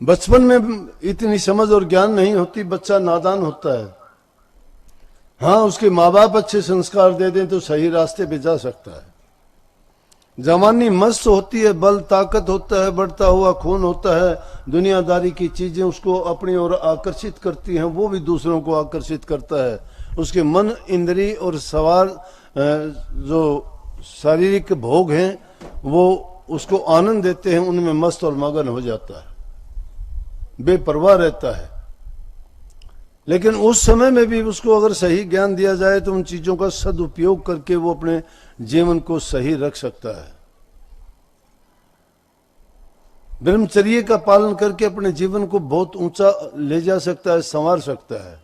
बचपन में इतनी समझ और ज्ञान नहीं होती, बच्चा नादान होता है। हाँ, उसके माँ बाप अच्छे संस्कार दे दें तो सही रास्ते पे जा सकता है। जवानी मस्त होती है, बल ताकत होता है, बढ़ता हुआ खून होता है, दुनियादारी की चीजें उसको अपनी ओर आकर्षित करती हैं, वो भी दूसरों को आकर्षित करता है। उसके मन, इंद्री और सवार जो शारीरिक भोग हैं वो उसको आनंद देते हैं, उनमें मस्त और मगन हो जाता है, बेपरवाह रहता है। लेकिन उस समय में भी उसको अगर सही ज्ञान दिया जाए तो उन चीजों का सदुपयोग करके वो अपने जीवन को सही रख सकता है। ब्रह्मचर्य का पालन करके अपने जीवन को बहुत ऊंचा ले जा सकता है, संवार सकता है।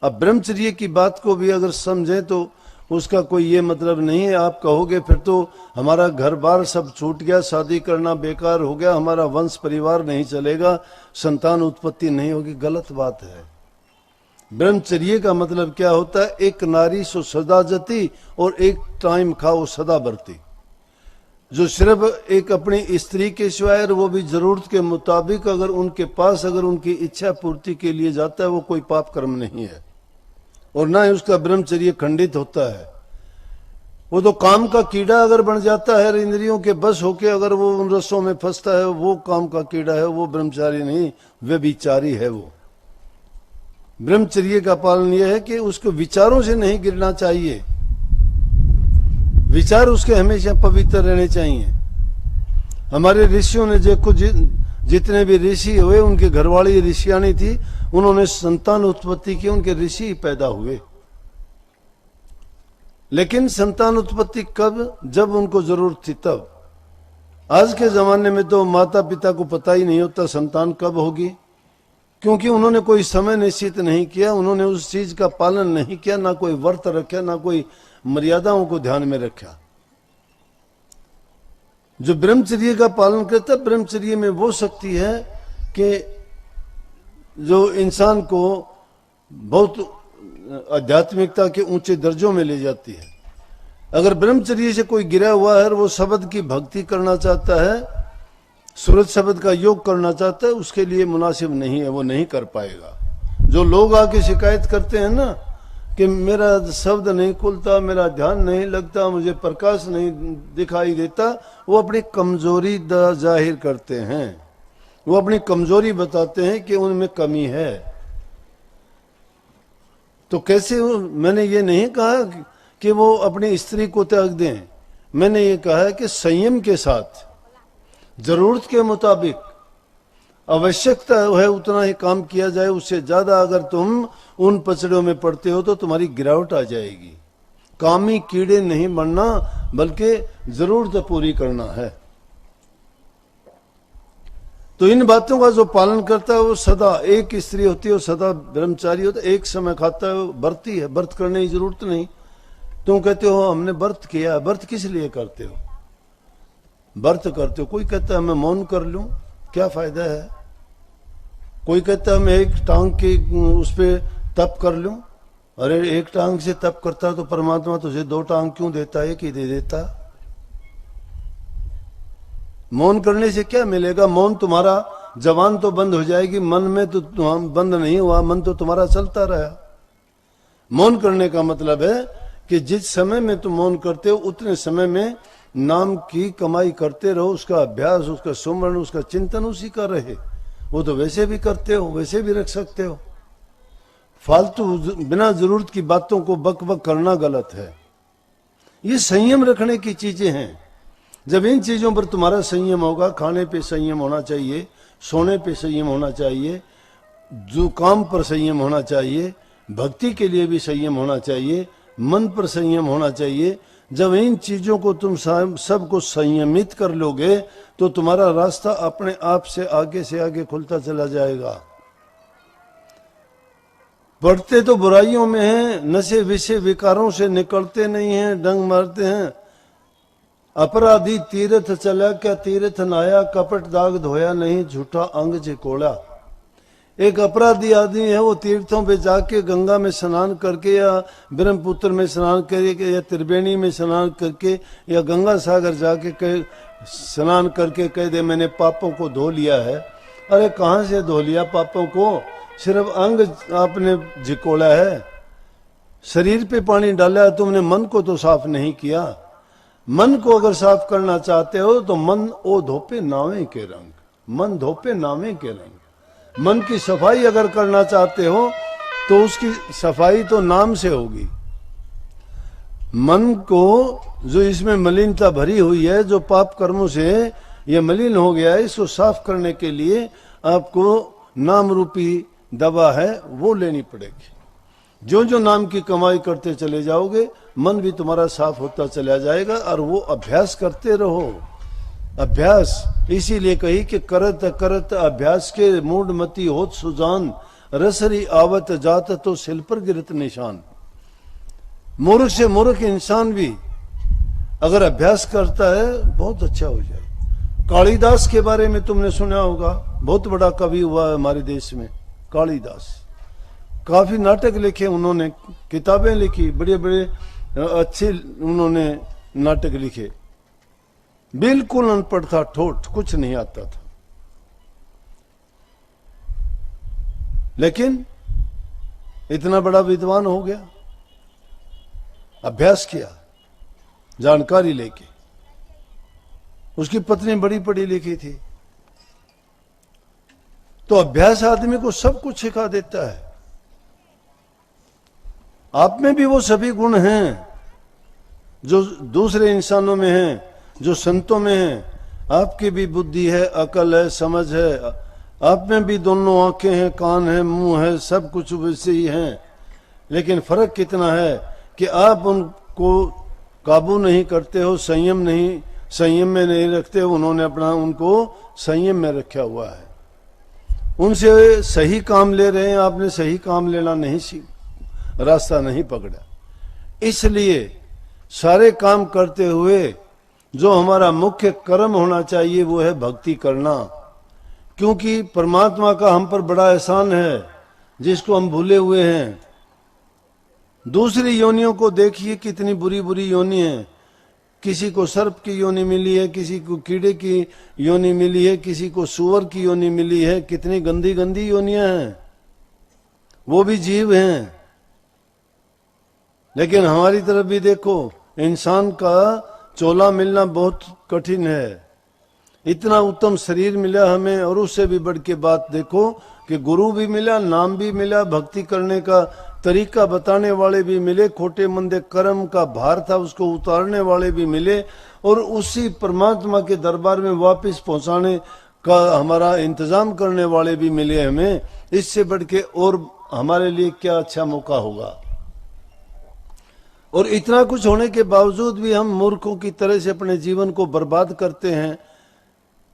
अब ब्रह्मचर्य की बात को भी अगर समझें तो उसका कोई ये मतलब नहीं है आप कहोगे फिर तो हमारा घर बार सब छूट गया, शादी करना बेकार हो गया, हमारा वंश परिवार नहीं चलेगा, संतान उत्पत्ति नहीं होगी। गलत बात है। ब्रह्मचर्य का मतलब क्या होता है? एक नारी सो सदा जती और एक टाइम खाओ सदा बरती। जो सिर्फ एक अपनी स्त्री के सिवाय, वो भी जरूरत के मुताबिक, अगर उनके पास अगर उनकी इच्छा पूर्ति के लिए जाता है, वो कोई पाप कर्म नहीं है और ना ही उसका ब्रह्मचर्य खंडित होता है। वो तो काम का कीड़ा अगर बन जाता है, इंद्रियों के बस होके अगर वो उन रसों में फंसता है, वो काम का कीड़ा है, वो ब्रह्मचारी नहीं, व्यभिचारी है। वो ब्रह्मचर्य का पालन यह है कि उसको विचारों से नहीं गिरना चाहिए, विचार उसके हमेशा पवित्र रहने चाहिए। हमारे ऋषियों ने देखो, जितने भी ऋषि हुए उनके घरवाली ऋषियानी थी, उन्होंने संतान उत्पत्ति की, उनके ऋषि ही पैदा हुए। लेकिन संतान उत्पत्ति कब? जब उनको जरूरत थी तब। आज के जमाने में तो माता पिता को पता ही नहीं होता संतान कब होगी, क्योंकि उन्होंने कोई समय निश्चित नहीं किया, उन्होंने उस चीज का पालन नहीं किया, ना कोई व्रत रखा, ना कोई मर्यादाओं को ध्यान में रखा। जो ब्रह्मचर्य का पालन करता है, ब्रह्मचर्य में वो शक्ति है कि जो इंसान को बहुत आध्यात्मिकता के ऊंचे दर्जों में ले जाती है। अगर ब्रह्मचर्य से कोई गिरा हुआ है और वो शब्द की भक्ति करना चाहता है, सूरज शब्द का योग करना चाहता है, उसके लिए मुनासिब नहीं है, वो नहीं कर पाएगा। जो लोग आके शिकायत करते हैं ना कि मेरा शब्द नहीं खुलता, मेरा ध्यान नहीं लगता, मुझे प्रकाश नहीं दिखाई देता, वो अपनी कमजोरी जाहिर करते हैं, वो अपनी कमजोरी बताते हैं कि उनमें कमी है। तो कैसे? मैंने ये नहीं कहा कि वो अपनी स्त्री को त्याग दें, मैंने ये कहा है कि संयम के साथ, जरूरत के मुताबिक, आवश्यकता है उतना ही काम किया जाए। उससे ज्यादा अगर तुम उन पचड़ों में पड़ते हो तो तुम्हारी गिरावट आ जाएगी। कामी कीड़े नहीं बनना, बल्कि जरूरत पूरी करना है। तो इन बातों का जो पालन करता है वो सदा, एक स्त्री होती है वो सदा ब्रह्मचारी होता है, एक समय खाता है, व्रती है, व्रत करने की जरूरत नहीं। तुम कहते हो हमने व्रत किया, व्रत किस लिए करते हो? व्रत करते हो, कोई कहता है मैं मौन कर लूं, क्या फायदा है? कोई कहता है मैं एक टांग की उस पे तप कर लूं। अरे एक टांग से तप करता तो परमात्मा तुझे दो टांग क्यों देता है कि दे देता? मौन करने से क्या मिलेगा? मौन तुम्हारा जबान तो बंद हो जाएगी, मन में तो बंद नहीं हुआ, मन तो तुम्हारा चलता रहा। मौन करने का मतलब है कि जिस समय में तुम मौन करते हो उतने समय में नाम की कमाई करते रहो, उसका अभ्यास, उसका सुमरण, उसका चिंतन उसी का रहे। वो तो वैसे भी करते हो, वैसे भी रख सकते हो। फालतू बिना जरूरत की बातों को बक बक करना गलत है। ये संयम रखने की चीजें हैं। जब इन चीजों पर तुम्हारा संयम होगा, खाने पे संयम होना चाहिए, सोने पे संयम होना चाहिए, जो काम पर संयम होना चाहिए, भक्ति के लिए भी संयम होना चाहिए, मन पर संयम होना चाहिए। जब इन चीजों को तुम सबको संयमित कर लोगे तो तुम्हारा रास्ता अपने आप से आगे खुलता चला जाएगा। पढ़ते तो बुराइयों में हैं, नशे विषय विकारों से निकलते नहीं हैं, डंग मारते हैं। अपराधी तीर्थ चला क्या तीर्थ नाया, कपट दाग धोया नहीं, झूठा अंग चिकोड़ा। एक अपराधी आदमी है, वो तीर्थों पे जाके गंगा में स्नान करके या ब्रह्मपुत्र में स्नान करके या त्रिवेणी में स्नान करके या गंगा सागर जाके स्नान करके कह दे मैंने पापों को धो लिया है, अरे कहां से धो लिया पापों को, सिर्फ अंग आपने झिकोड़ा है, शरीर पे पानी डाला है तुमने, मन को तो साफ नहीं किया। मन को अगर साफ करना चाहते हो तो मन ओ धोपे नावे के रंग, मन धोपे नावे के रंग। मन की सफाई अगर करना चाहते हो तो उसकी सफाई तो नाम से होगी। मन को जो इसमें मलिनता भरी हुई है, जो पाप कर्मों से ये मलिन हो गया है, इसको साफ करने के लिए आपको नाम रूपी दवा है वो लेनी पड़ेगी। जो जो नाम की कमाई करते चले जाओगे मन भी तुम्हारा साफ होता चला जाएगा। और वो अभ्यास करते रहो, अभ्यास इसीलिए कही कि करत करत अभ्यास के मूड मती होत सुजान, रसरी आवत जात तो सिल पर गिरत निशान। मूर्ख से मूर्ख इंसान भी अगर अभ्यास करता है बहुत अच्छा हो जाए। कालिदास के बारे में तुमने सुना होगा, बहुत बड़ा कवि हुआ है हमारे देश में कालिदास। काफी नाटक लिखे उन्होंने, किताबें लिखी, बड़े बड़े अच्छे उन्होंने नाटक लिखे। बिल्कुल अनपढ़ था, ठोठ, कुछ नहीं आता था, लेकिन इतना बड़ा विद्वान हो गया। अभ्यास किया, जानकारी लेके। उसकी पत्नी बड़ी पढ़ी लिखी थी। तो अभ्यास आदमी को सब कुछ सिखा देता है। आप में भी वो सभी गुण हैं जो दूसरे इंसानों में हैं, जो संतों में हैं। आपकी भी बुद्धि है, अकल है, समझ है, आप में भी दोनों आंखें हैं, कान है, मुंह है, सब कुछ वैसे ही हैं। लेकिन फर्क कितना है कि आप उनको काबू नहीं करते हो, संयम में नहीं रखते हो। उन्होंने अपना उनको संयम में रखा हुआ है। उनसे सही काम ले रहे हैं, आपने सही काम लेना नहीं रास्ता नहीं पकड़ा। इसलिए सारे काम करते हुए जो हमारा मुख्य कर्म होना चाहिए वो है भक्ति करना। क्योंकि परमात्मा का हम पर बड़ा एहसान है जिसको हम भूले हुए हैं। दूसरी योनियों को देखिए, कितनी बुरी बुरी योनि है। किसी को सर्प की योनि मिली है, किसी को कीड़े की योनि मिली है, किसी को सुअर की योनि मिली है। कितनी गंदी गंदी योनियां हैं, वो भी जीव हैं। लेकिन हमारी तरफ भी देखो, इंसान का चोला मिलना बहुत कठिन है। इतना उत्तम शरीर मिला हमें, और उससे भी बढ़ के बात देखो कि गुरु भी मिला, नाम भी मिला, भक्ति करने का तरीका बताने वाले भी मिले, खोटे मंदे कर्म का भार था उसको उतारने वाले भी मिले, और उसी परमात्मा के दरबार में वापस पहुंचाने का हमारा इंतजाम करने वाले भी मिले हमें। इससे बढ़ के और हमारे लिए क्या अच्छा मौका होगा। और इतना कुछ होने के बावजूद भी हम मूर्खों की तरह से अपने जीवन को बर्बाद करते हैं,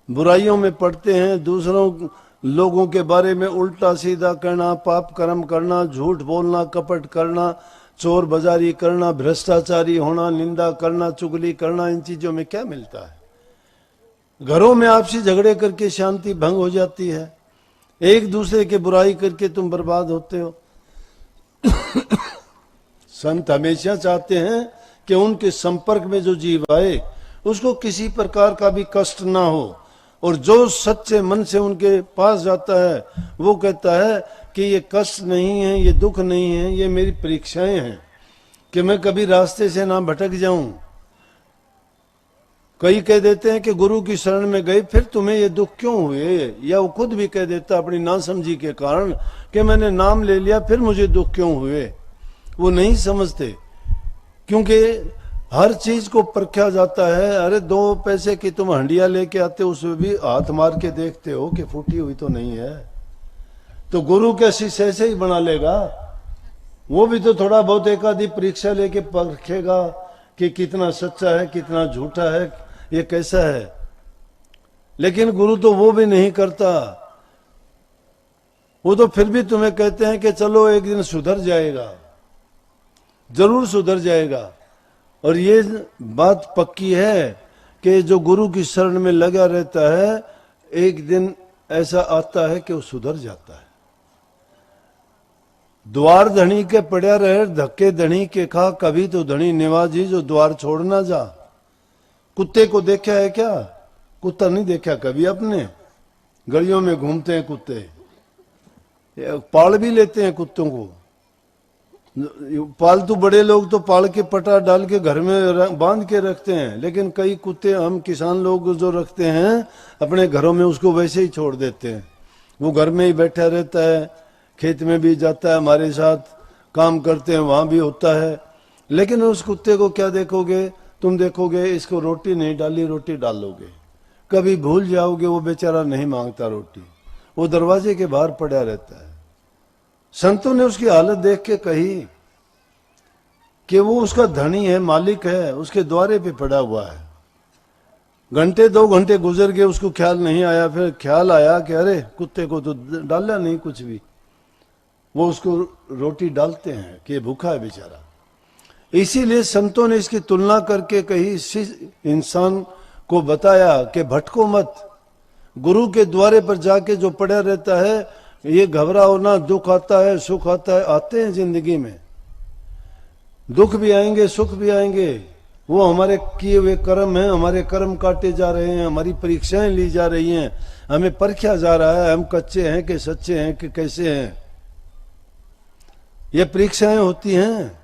बुराइयों में पड़ते हैं, दूसरों लोगों के बारे में उल्टा सीधा कहना, पाप कर्म करना, झूठ बोलना, कपट करना, चोर बाजारी करना, भ्रष्टाचारी होना, निंदा करना, चुगली करना। इन चीजों में क्या मिलता है? घरों में आपसी झगड़े करके शांति भंग हो जाती है, एक दूसरे के बुराई करके तुम बर्बाद होते हो। संत हमेशा चाहते हैं कि उनके संपर्क में जो जीव आए उसको किसी प्रकार का भी कष्ट ना हो, और जो सच्चे मन से उनके पास जाता है वो कहता है कि ये कष्ट नहीं है, ये दुख नहीं है, ये मेरी परीक्षाएं हैं कि मैं कभी रास्ते से ना भटक जाऊं। कई कह देते हैं कि गुरु की शरण में गए फिर तुम्हें ये दुख क्यों हुए, या वो खुद भी कह देता अपनी नासमझी के कारण कि मैंने नाम ले लिया फिर मुझे दुख क्यों हुए। वो नहीं समझते, क्योंकि हर चीज को परखा जाता है। अरे 2 पैसे की तुम हंडिया लेके आते हो, उसमें भी हाथ मार के देखते हो कि फूटी हुई तो नहीं है। तो गुरु के शीशे ऐसे ही बना लेगा, वो भी तो थोड़ा बहुत एक आधी परीक्षा लेके परखेगा कि कितना सच्चा है, कितना झूठा है, ये कैसा है। लेकिन गुरु तो वो भी नहीं करता। वो तो फिर भी तुम्हें कहते हैं कि चलो एक दिन सुधर जाएगा, जरूर सुधर जाएगा। और ये बात पक्की है कि जो गुरु की शरण में लगा रहता है एक दिन ऐसा आता है कि वो सुधर जाता है। द्वार धनी के पड़ा रहे, धक्के धनी के खा, कभी तो धनी निवाजी जो द्वार छोड़ ना जा। कुत्ते को देखा है क्या? कुत्ता नहीं देखा कभी आपने? गलियों में घूमते हैं कुत्ते, पाल भी लेते हैं कुत्तों को। पालतू बड़े लोग तो पाल के पटा डाल के घर में बांध के रखते हैं, लेकिन कई कुत्ते हम किसान लोग जो रखते हैं अपने घरों में, उसको वैसे ही छोड़ देते हैं। वो घर में ही बैठा रहता है, खेत में भी जाता है, हमारे साथ काम करते हैं, वहां भी होता है। लेकिन उस कुत्ते को क्या देखोगे, तुम देखोगे इसको रोटी नहीं डाली, रोटी डालोगे, कभी भूल जाओगे, वो बेचारा नहीं मांगता रोटी, वो दरवाजे के बाहर पड़ा रहता है। संतों ने उसकी हालत देख के कही कि वो उसका धनी है, मालिक है, उसके द्वारे पे पड़ा हुआ है। घंटे 2 घंटे गुजर गए, उसको ख्याल नहीं आया। फिर ख्याल आया कि अरे कुत्ते को तो डाला नहीं कुछ भी, वो उसको रोटी डालते हैं कि भूखा है बेचारा। इसीलिए संतों ने इसकी तुलना करके कही, इंसान को बताया कि भटको मत, गुरु के द्वारे पर जाके जो पड़ा रहता है, ये घबराओ ना, दुख आता है सुख आता है, आते हैं जिंदगी में, दुख भी आएंगे सुख भी आएंगे, वो हमारे किए हुए कर्म हैं, हमारे कर्म काटे जा रहे हैं, हमारी परीक्षाएं ली जा रही हैं, हमें परखा जा रहा है, हम कच्चे हैं कि सच्चे हैं कि कैसे हैं, ये परीक्षाएं होती हैं।